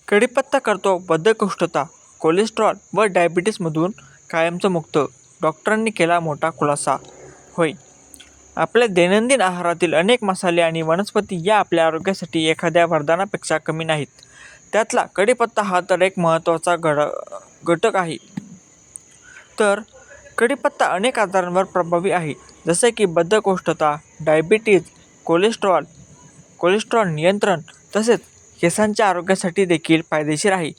कढीपत्ता करतो बद्धकोष्ठता, कोलेस्ट्रॉल व डायबिटीसमधून कायमचं मुक्त. डॉक्टरांनी केला मोठा खुलासा. होय, आपल्या दैनंदिन आहारातील अनेक मसाले आणि वनस्पती या आपल्या आरोग्यासाठी एखाद्या वरदानापेक्षा कमी नाहीत. त्यातला कढीपत्ता हा तर एक महत्त्वाचा घटक आहे. तर कढीपत्ता अनेक आजारांवर प्रभावी आहे, जसे की बद्धकोष्ठता, डायबिटीज, कोलेस्ट्रॉल नियंत्रण, तसेच केसांच्या आरोग्यासाठी देखील फायदेशीर आहे.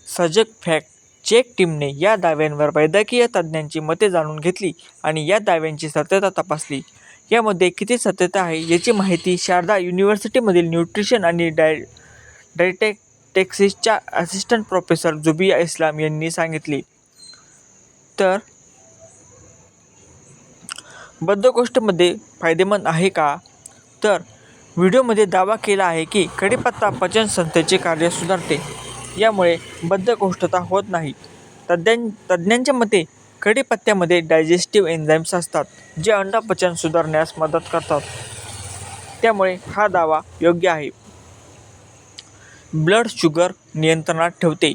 सजग फॅक्ट चेक टीमने या दाव्यांवर वैद्यकीय तज्ज्ञांची मते जाणून घेतली आणि या दाव्यांची सत्यता तपासली. यामध्ये किती सत्यता आहे याची माहिती शारदा युनिव्हर्सिटीमधील न्यूट्रिशन आणि डायटेटिक्सच्या असिस्टंट प्रोफेसर जुबिया इस्लाम यांनी सांगितली. तर बद्धकोष्ठमध्ये फायदेमंद आहे का? तर व्हिडिओमध्ये दावा केला आहे की कढीपत्ता पचनसंस्थेचे कार्य सुधारते, यामुळे बद्धकोष्ठता होत नाही. तज्ज्ञांच्या मते कढीपत्त्यामध्ये डायजेस्टिव्ह एन्झाईम्स असतात, जे अन्नपचन सुधारण्यास मदत करतात. त्यामुळे हा दावा योग्य आहे. ब्लड शुगर नियंत्रणात ठेवते.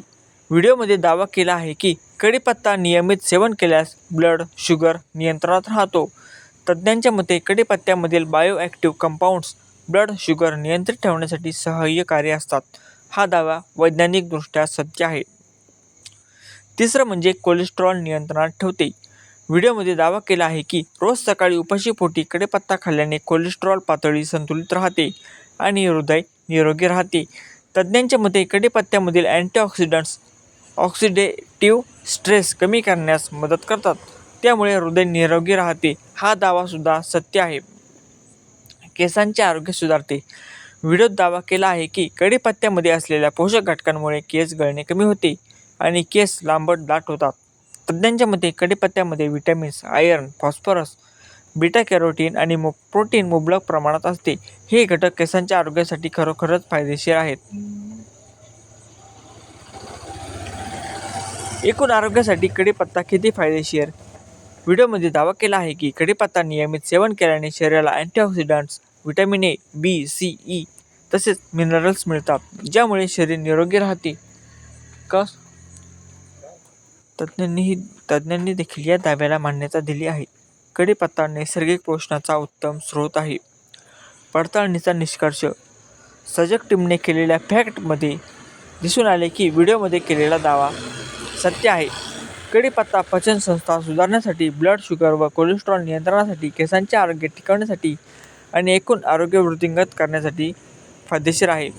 व्हिडिओमध्ये दावा केला आहे की कढीपत्ता नियमित सेवन केल्यास ब्लड शुगर नियंत्रणात राहतो. तज्ज्ञांच्या मते कढीपत्त्यामधील बायोॲक्टिव्ह कंपाऊंड्स ब्लड शुगर नियंत्रित ठेवण्यासाठी सहाय्यकारी असतात. हा दावा वैज्ञानिकदृष्ट्या सत्य आहे. तिसरं म्हणजे कोलेस्ट्रॉल नियंत्रणात ठेवते. व्हिडिओमध्ये दावा केला आहे की रोज सकाळी उपाशीपोटी कढीपत्ता खाल्ल्याने कोलेस्ट्रॉल पातळी संतुलित राहते आणि हृदय निरोगी राहते. तज्ज्ञांच्या मते कढीपत्त्यामधील अँटीऑक्सिडंट्स ऑक्सिडेटिव्ह स्ट्रेस कमी करण्यास मदत करतात, त्यामुळे हृदय निरोगी राहते. हा दावासुद्धा सत्य आहे. केसांचे आरोग्य सुधारते. व्हिडिओत दावा केला आहे की कढीपत्त्यामध्ये असलेल्या पोषक घटकांमुळे केस गळणे कमी होते आणि केस लांबट दाट होतात. तज्ज्ञांच्या मते कढीपत्त्यामध्ये vitamins, iron, phosphorus, beta carotene आणि प्रोटीन मुबलक प्रमाणात असते. हे घटक केसांच्या आरोग्यासाठी खरोखरच फायदेशीर आहेत. एकूण आरोग्यासाठी कढीपत्ता किती फायदेशीर? व्हिडिओमध्ये दावा केला आहे की कढीपत्ता नियमित सेवन केल्याने शरीराला antioxidants, vitamin A, B, C, E तसेच मिनरल्स मिळतात, ज्यामुळे शरीर निरोगी राहते. तज्ज्ञांनी देखील या दाव्याला मान्यता दिली आहे. कढीपत्ता नैसर्गिक पोषणाचा उत्तम स्रोत आहे. पडताळणीचा निष्कर्ष. सजग टीमने केलेल्या फॅक्टमध्ये दिसून आले की व्हिडिओमध्ये केलेला दावा सत्य आहे. कढीपत्ता पचनसंस्था सुधारण्यासाठी, ब्लड शुगर व कोलेस्ट्रॉल नियंत्रणासाठी, केसांचे आरोग्य टिकवण्यासाठी आणि एकूण आरोग्य वृद्धिंगत करण्यासाठी फायदेशीर आहे.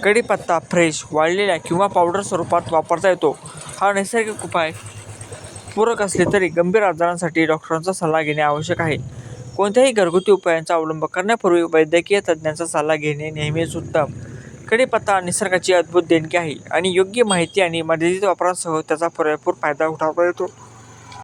कढीपत्ता फ्रेश, वाळलेल्या किंवा पावडर स्वरूपात वापरता येतो. हा नैसर्गिक उपाय पूरक असले तरी गंभीर आजारांसाठी डॉक्टरांचा सल्ला घेणे आवश्यक आहे. कोणत्याही घरगुती उपायांचा अवलंब करण्यापूर्वी वैद्यकीय तज्ज्ञांचा सल्ला घेणे नेहमीच उत्तम. कढीपत्ता निसर्गाची अद्भुत देणगी आहे आणि योग्य माहिती आणि मर्यादित वापरासह त्याचा पुरेपूर फायदा उठवता येतो.